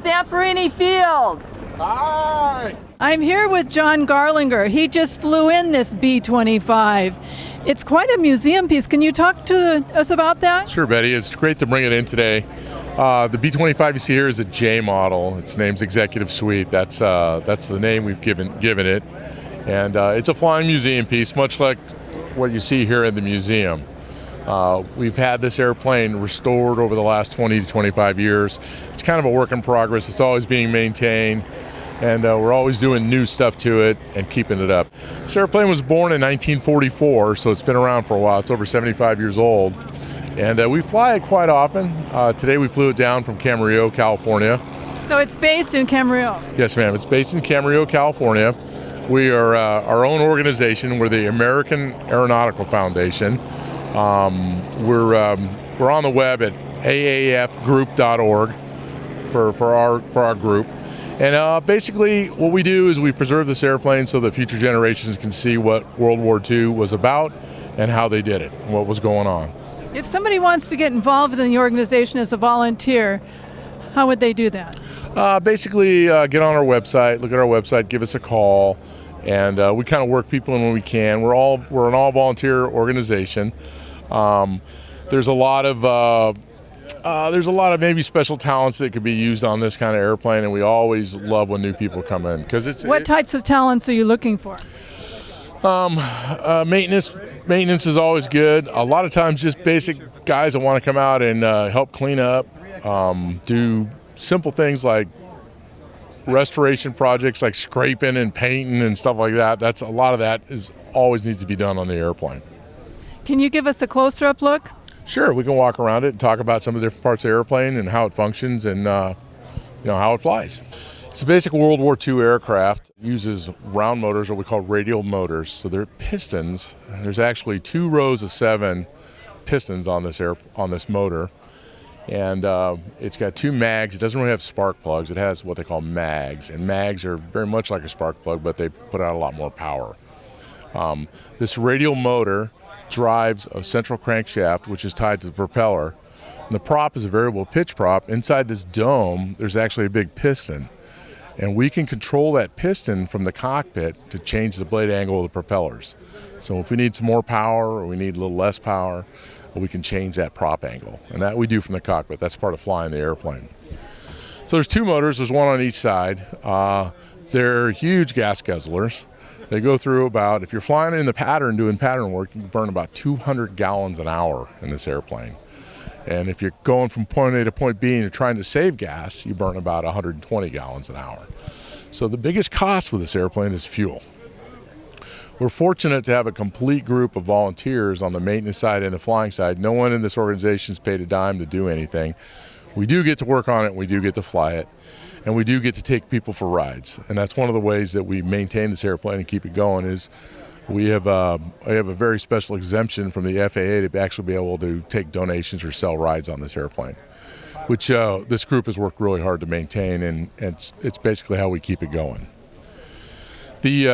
Zamperini Field. Hi! I'm here with John Garlinger. He just flew in this B-25. It's quite a museum piece. Can you talk to us about that? Sure, Betty. It's great to bring it in today. The B-25 you see here is a J model. Its name's Executive Suite. That's the name we've given it. And it's a flying museum piece, much like what you see here in the museum. We've had this airplane restored over the last 20 to 25 years. It's kind of a work in progress. It's always being maintained, and we're always doing new stuff to it and keeping it up. This airplane was born in 1944, so it's been around for a while. It's over 75 years old, and we fly it quite often. Today we flew it down from Camarillo, California. So it's based in Camarillo? Yes, ma'am. It's based in Camarillo, California. We are our own organization. We're the American Aeronautical Foundation. We're on the web at aafgroup.org for our group. And basically what we do is we preserve this airplane so that future generations can see what World War II was about and how they did it, and what was going on. If somebody wants to get involved in the organization as a volunteer, how would they do that? Basically, get on our website, look at our website, give us a call, and we kind of work people in when we can. We're an all-volunteer organization. There's a lot of maybe special talents that could be used on this kind of airplane, and we always love when new people come in because it's. What types of talents are you looking for? Maintenance is always good. A lot of times, just basic guys that want to come out and help clean up, do simple things like restoration projects, like scraping and painting and stuff like that. That's a lot of that always needs to be done on the airplane. Can you give us a closer-up look? Sure, we can walk around it and talk about some of the different parts of the airplane and how it functions and how it flies. It's a basic World War II aircraft. It uses round motors, what we call radial motors. So they're pistons. There's actually 2 rows of 7 pistons on this motor, and it's got 2 mags. It doesn't really have spark plugs. It has what they call mags, and mags are very much like a spark plug, but they put out a lot more power. This radial motor drives a central crankshaft, which is tied to the propeller. And the prop is a variable pitch prop. Inside this dome, there's actually a big piston. And we can control that piston from the cockpit to change the blade angle of the propellers. So if we need some more power or we need a little less power, we can change that prop angle. And that we do from the cockpit. That's part of flying the airplane. So there's 2 motors. There's one on each side. They're huge gas guzzlers. They go through about, if you're flying in the pattern, doing pattern work, you can burn about 200 gallons an hour in this airplane. And if you're going from point A to point B and you're trying to save gas, you burn about 120 gallons an hour. So the biggest cost with this airplane is fuel. We're fortunate to have a complete group of volunteers on the maintenance side and the flying side. No one in this organization is paid a dime to do anything. We do get to work on it, we do get to fly it, and we do get to take people for rides. And that's one of the ways that we maintain this airplane and keep it going is we have a very special exemption from the FAA to actually be able to take donations or sell rides on this airplane, which this group has worked really hard to maintain, and it's basically how we keep it going. The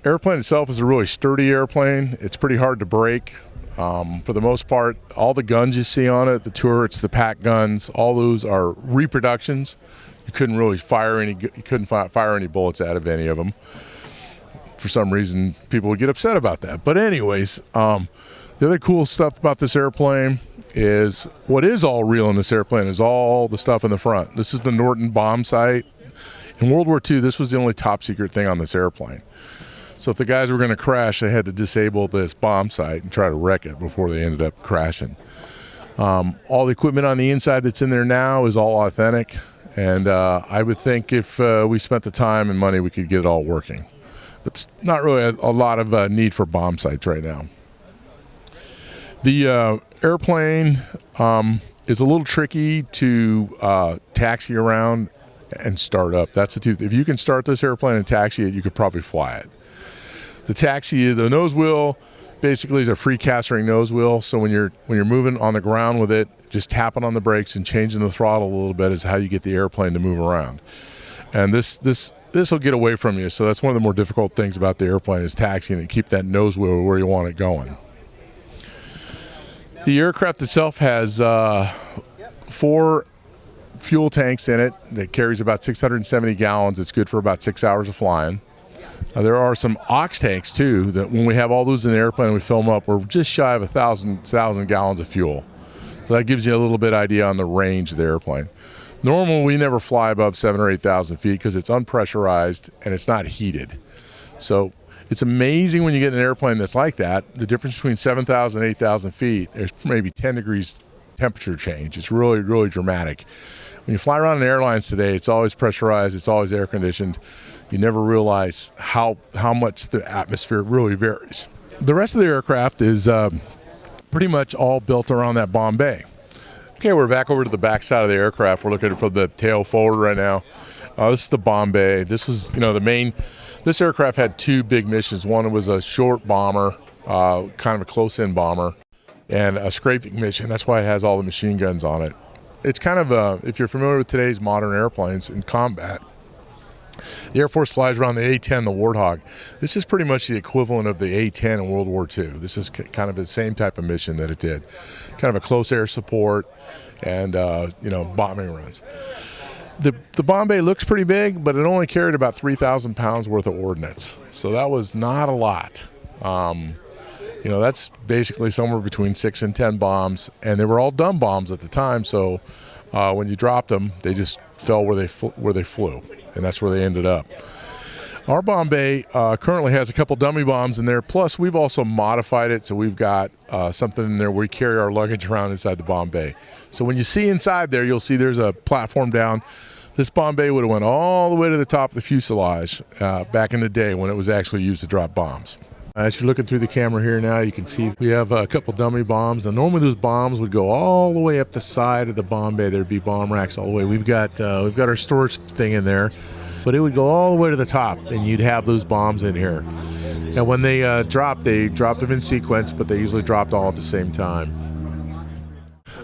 airplane itself is a really sturdy airplane. It's pretty hard to break. For the most part, all the guns you see on it, the turrets, the pack guns, all those are reproductions. You couldn't fire any bullets out of any of them. For some reason, people would get upset about that. But anyways, the other cool stuff about this airplane is what is all real in this airplane is all the stuff in the front. This is the Norton bomb sight. In World War II, this was the only top secret thing on this airplane. So if the guys were going to crash, they had to disable this bomb sight and try to wreck it before they ended up crashing. All the equipment on the inside that's in there now is all authentic. And I would think if we spent the time and money, we could get it all working. It's not really a lot of need for bomb sights right now. The airplane is a little tricky to taxi around and start up. That's the two. If you can start this airplane and taxi it, you could probably fly it. The nose wheel basically is a free castering nose wheel. So when you're moving on the ground with it, just tapping on the brakes and changing the throttle a little bit is how you get the airplane to move around. And this will get away from you. So that's one of the more difficult things about the airplane is taxiing and keep that nose wheel where you want it going. The aircraft itself has 4 fuel tanks in it that carries about 670 gallons. It's good for about 6 hours of flying. There are some ox tanks too that when we have all those in the airplane and we fill them up, we're just shy of 1,000 gallons of fuel. So that gives you a little bit idea on the range of the airplane. Normally we never fly above 7,000 or 8,000 feet because it's unpressurized and it's not heated. So it's amazing when you get an airplane that's like that. The difference between 7,000 and 8,000 feet, there's maybe 10 degrees temperature change. It's really, really dramatic. When you fly around in airlines today, it's always pressurized, it's always air conditioned. You never realize how much the atmosphere really varies. The rest of the aircraft is pretty much all built around that bomb bay. Okay, we're back over to the back side of the aircraft. We're looking from the tail forward right now. This is the bomb bay. This was, the main. This aircraft had two big missions. One was a short bomber, kind of a close-in bomber, and a scraping mission. That's why it has all the machine guns on it. It's kind of if you're familiar with today's modern airplanes in combat, the Air Force flies around the A-10, the Warthog. This is pretty much the equivalent of the A-10 in World War II. This is kind of the same type of mission that it did. Kind of a close air support and, bombing runs. The bomb bay looks pretty big, but it only carried about 3,000 pounds worth of ordnance. So that was not a lot. That's basically somewhere between 6 and 10 bombs, and they were all dumb bombs at the time. So when you dropped them, they just fell where they flew, and that's where they ended up. Our bomb bay currently has a couple dummy bombs in there. Plus, we've also modified it, so we've got something in there where we carry our luggage around inside the bomb bay. So when you see inside there, you'll see there's a platform down. This bomb bay would have went all the way to the top of the fuselage back in the day when it was actually used to drop bombs. As you're looking through the camera here now, you can see we have a couple dummy bombs. And normally those bombs would go all the way up the side of the bomb bay. There'd be bomb racks all the way. We've got our storage thing in there, but it would go all the way to the top, and you'd have those bombs in here. And when they dropped them in sequence, but they usually dropped all at the same time.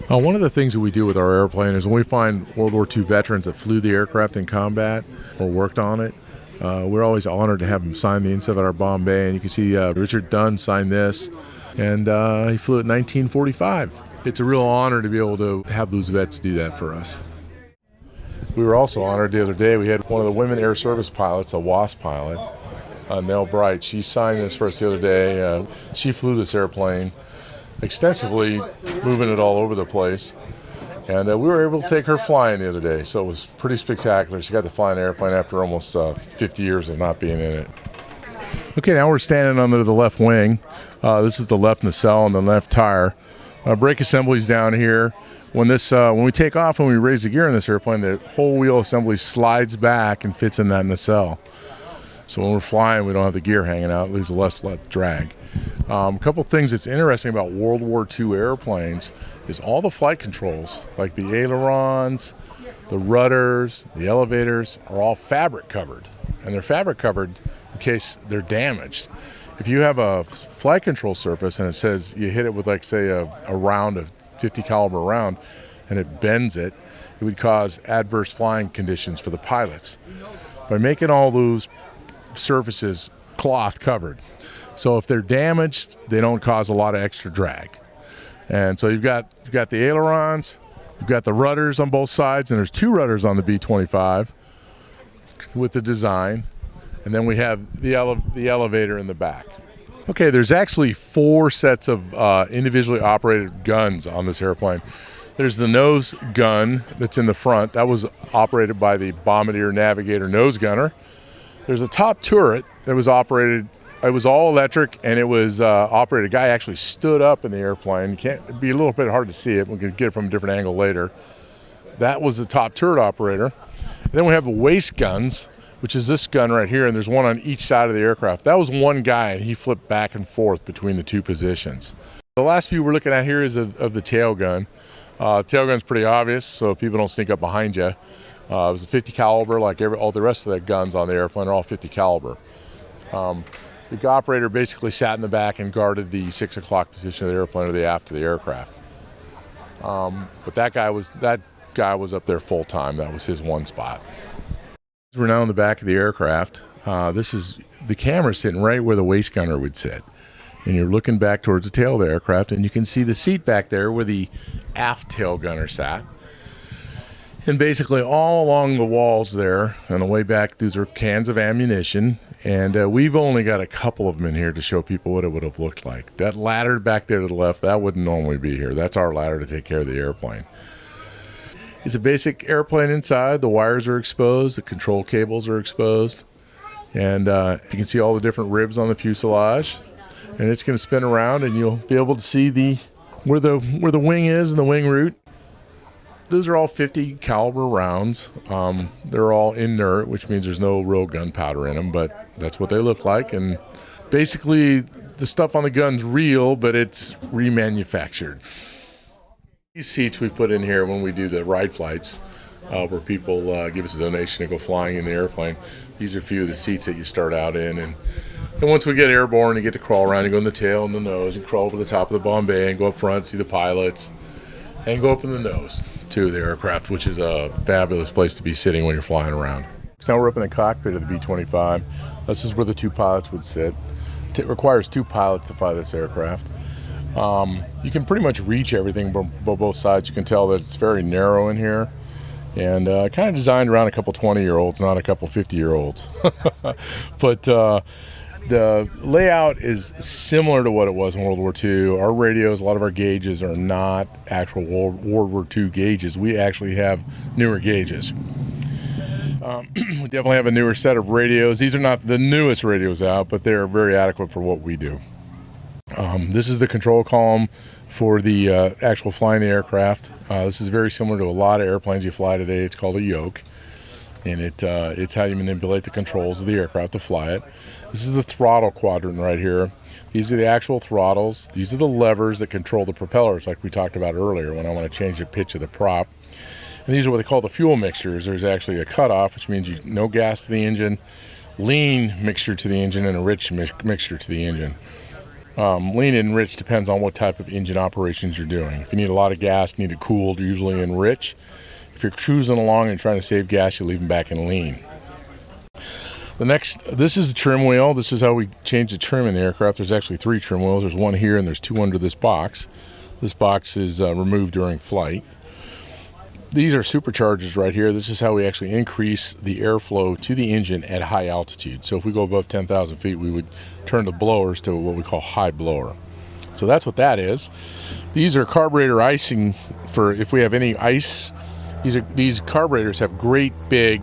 One of the things that we do with our airplane is when we find World War II veterans that flew the aircraft in combat or worked on it, we're always honored to have them sign the inside of our bomb bay. And you can see Richard Dunn signed this, and he flew it in 1945. It's a real honor to be able to have those vets do that for us. We were also honored the other day. We had one of the women Air Service pilots, a WASP pilot, Nell Bright. She signed this for us the other day. She flew this airplane extensively, moving it all over the place. And we were able to take her flying the other day, so it was pretty spectacular. She got to fly an airplane after almost 50 years of not being in it. Okay, now we're standing under the left wing. This is the left nacelle and the left tire. Brake assembly's down here. When we take off and we raise the gear in this airplane, the whole wheel assembly slides back and fits in that nacelle. So when we're flying, we don't have the gear hanging out. It leaves less drag. A couple things that's interesting about World War II airplanes is all the flight controls, like the ailerons, the rudders, the elevators, are all fabric covered. And they're fabric covered in case they're damaged. If you have a flight control surface and it says you hit it with, like, say, a round of 50 caliber round and it bends it, it would cause adverse flying conditions for the pilots. By making all those surfaces cloth covered, so if they're damaged, they don't cause a lot of extra drag. And so you've got the ailerons, you've got the rudders on both sides, and there's two rudders on the B-25 with the design, and then we have the elevator in the back. Okay, there's actually 4 sets of individually operated guns on this airplane. There's the nose gun that's in the front. That was operated by the Bombardier Navigator nose gunner. There's a top turret that was operated. It was all electric, and it was operated. A guy actually stood up in the airplane. It'd be a little bit hard to see it. We could get it from a different angle later. That was the top turret operator. And then we have the waist guns, which is this gun right here, and there's one on each side of the aircraft. That was one guy, and he flipped back and forth between the two positions. The last view we're looking at here is of the tail gun. Tail gun's pretty obvious, so people don't sneak up behind you. It was a 50 caliber, like all the rest of the guns on the airplane are all 50 caliber. The operator basically sat in the back and guarded the 6 o'clock position of the airplane or the aft of the aircraft. But that guy was up there full time. That was his one spot. We're now in the back of the aircraft. This is the camera sitting right where the waist gunner would sit. And you're looking back towards the tail of the aircraft, and you can see the seat back there where the aft tail gunner sat. And basically all along the walls there, on the way back, these are cans of ammunition. And we've only got a couple of them in here to show people what it would have looked like. That ladder back there to the left, that wouldn't normally be here. That's our ladder to take care of the airplane. It's a basic airplane inside. The wires are exposed. The control cables are exposed. And you can see all the different ribs on the fuselage. And it's going to spin around, and you'll be able to see where the wing is and the wing root. Those are all 50 caliber rounds. They're all inert, which means there's no real gunpowder in them, but that's what they look like. And basically, the stuff on the gun's real, but it's remanufactured. These seats we put in here when we do the ride flights, where people give us a donation to go flying in the airplane. These are a few of the seats that you start out in. And once we get airborne, you get to crawl around. You go in the tail and the nose and crawl over the top of the Bombay and go up front, see the pilots, and go up in the nose to the aircraft, which is a fabulous place to be sitting when you're flying around. So now we're up in the cockpit of the B-25. This is where the two pilots would sit. It requires two pilots to fly this aircraft. You can pretty much reach everything both sides. You can tell that it's very narrow in here, and kind of designed around a couple 20-year-olds, not a couple 50-year-olds. But the layout is similar to what it was in World War II. Our radios, a lot of our gauges are not actual World War II gauges. We actually have newer gauges. We definitely have a newer set of radios. These are not the newest radios out, but they're very adequate for what we do. This is the control column for the actual flying the aircraft. This is very similar to a lot of airplanes you fly today. It's called a yoke, and it's how you manipulate the controls of the aircraft to fly it. This is the throttle quadrant right here. These are the actual throttles. These are the levers that control the propellers, like we talked about earlier when I want to change the pitch of the prop. And these are what they call the fuel mixtures. There's actually a cutoff, which means no gas to the engine, lean mixture to the engine, and a rich mixture to the engine. Lean and rich depends on what type of engine operations you're doing. If you need a lot of gas, need it cooled, usually in rich. If you're cruising along and trying to save gas, you leave them back in lean. This is the trim wheel. This is how we change the trim in the aircraft. There's actually 3 trim wheels. There's one here and there's 2 under this box. This box is removed during flight. These are superchargers right here. This is how we actually increase the airflow to the engine at high altitude. So if we go above 10,000 feet, we would turn the blowers to what we call high blower. So that's what that is. These are carburetor icing for if we have any ice. These carburetors have great big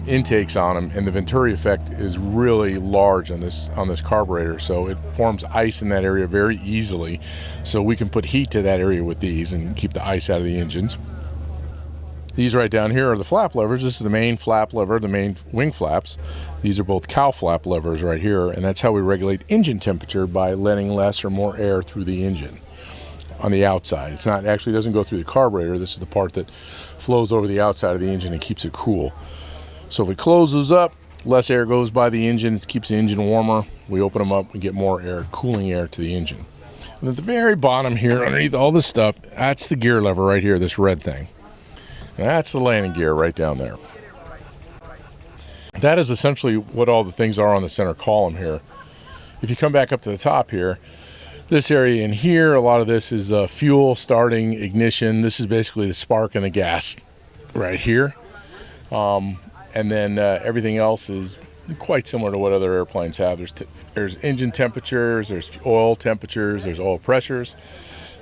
intakes on them, and the Venturi effect is really large on this carburetor, so it forms ice in that area very easily. So we can put heat to that area with these and keep the ice out of the engines. These right down here are the flap levers. This is the main flap lever, the main wing flaps. These are both cow flap levers right here, and that's how we regulate engine temperature by letting less or more air through the engine on the outside. It's not actually doesn't go through the carburetor. This is the part that flows over the outside of the engine and keeps it cool. So if we close those up, less air goes by the engine, it keeps the engine warmer. We open them up and get more air, cooling air to the engine. And at the very bottom here, underneath all this stuff, that's the gear lever right here, this red thing. And that's the landing gear right down there. That is essentially what all the things are on the center column here. If you come back up to the top here, this area in here, a lot of this is fuel, starting, ignition. This is basically the spark and the gas right here. And then everything else is quite similar to what other airplanes have. There's engine temperatures, there's oil temperatures, there's oil pressures.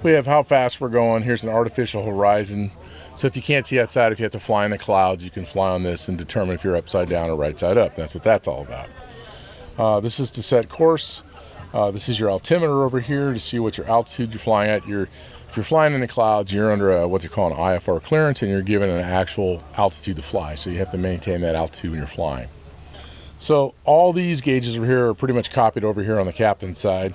We have how fast we're going. Here's an artificial horizon. So if you can't see outside, if you have to fly in the clouds, you can fly on this and determine if you're upside down or right side up. That's what that's all about. This is to set course. This is your altimeter over here to see what your altitude you're flying at. If you're flying in the clouds, you're under what they call an IFR clearance, and you're given an actual altitude to fly. So you have to maintain that altitude when you're flying. So all these gauges over here are pretty much copied over here on the captain's side.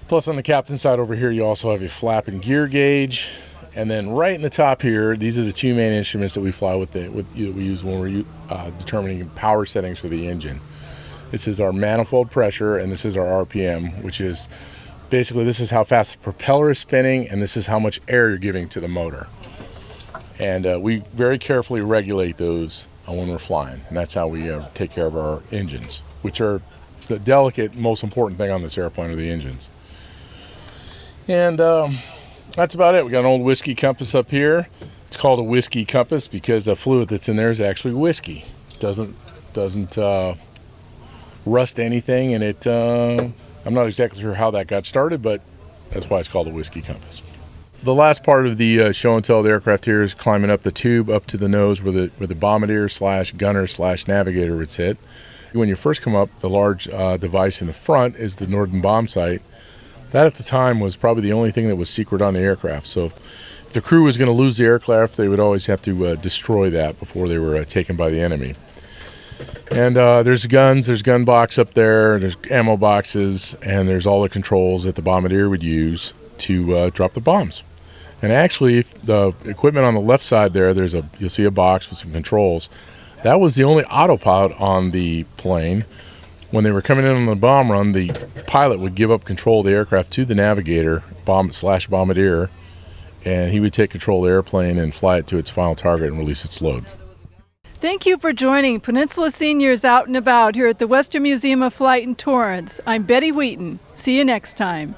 Plus on the captain's side over here, you also have a flap and gear gauge. And then right in the top here, these are the 2 main instruments that we fly with we use when we're determining power settings for the engine. This is our manifold pressure, and this is our RPM, which is basically this is how fast the propeller is spinning, and this is how much air you're giving to the motor. And we very carefully regulate those when we're flying, and that's how we take care of our engines, which are the delicate, most important thing on this airplane are the engines. And that's about it. We got an old whiskey compass up here. It's called a whiskey compass because the fluid that's in there is actually whiskey. Doesn't rust anything, and I'm not exactly sure how that got started, but that's why it's called a whiskey compass. The last part of the show and tell of the aircraft here is climbing up the tube up to the nose where the bombardier / gunner / navigator would sit. When you first come up, the large device in the front is the Norden bomb sight. That at the time was probably the only thing that was secret on the aircraft. So if the crew was going to lose the aircraft, they would always have to destroy that before they were taken by the enemy. And there's guns, there's gun box up there, there's ammo boxes, and there's all the controls that the bombardier would use to drop the bombs. And actually, the equipment on the left side there, you'll see a box with some controls. That was the only autopilot on the plane. When they were coming in on the bomb run, the pilot would give up control of the aircraft to the navigator, bombardier, and he would take control of the airplane and fly it to its final target and release its load. Thank you for joining Peninsula Seniors Out and About here at the Western Museum of Flight in Torrance. I'm Betty Wheaton. See you next time.